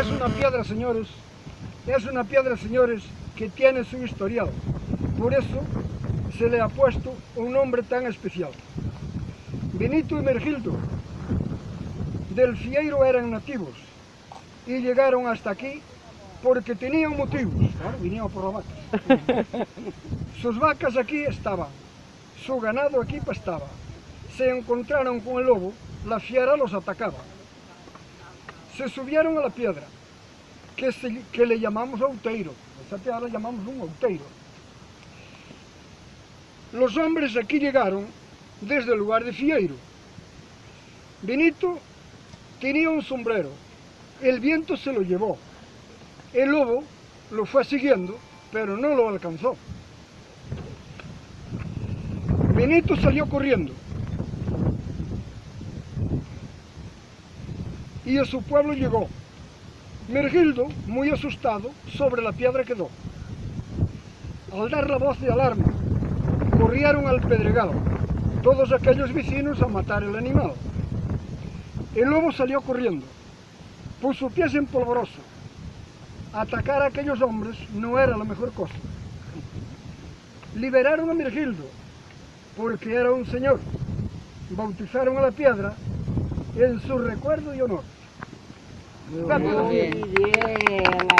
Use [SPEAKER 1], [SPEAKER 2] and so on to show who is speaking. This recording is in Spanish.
[SPEAKER 1] Es una piedra, señores, que tiene su historial. Por eso se le ha puesto un nombre tan especial. Benito y Mergildo del Fieiro eran nativos y llegaron hasta aquí porque tenían motivos. Claro, vinieron por las vacas. Sus vacas aquí estaban, su ganado aquí pastaba. Se encontraron con el lobo, la fiera los atacaba. Se subieron a la piedra, que le llamamos outeiro. Esa piedra la llamamos un outeiro. Los hombres aquí llegaron desde el lugar de Fieiro. Benito tenía un sombrero, el viento se lo llevó. El lobo lo fue siguiendo, pero no lo alcanzó. Benito salió corriendo y a su pueblo llegó. Mergildo, muy asustado, sobre la piedra quedó. Al dar la voz de alarma, corrieron al pedregal todos aquellos vecinos a matar el animal. El lobo salió corriendo, puso pies en polvoroso. Atacar a aquellos hombres no era la mejor cosa. Liberaron a Mergildo, porque era un señor. Bautizaron a la piedra en su recuerdo y honor.
[SPEAKER 2] Muy bien.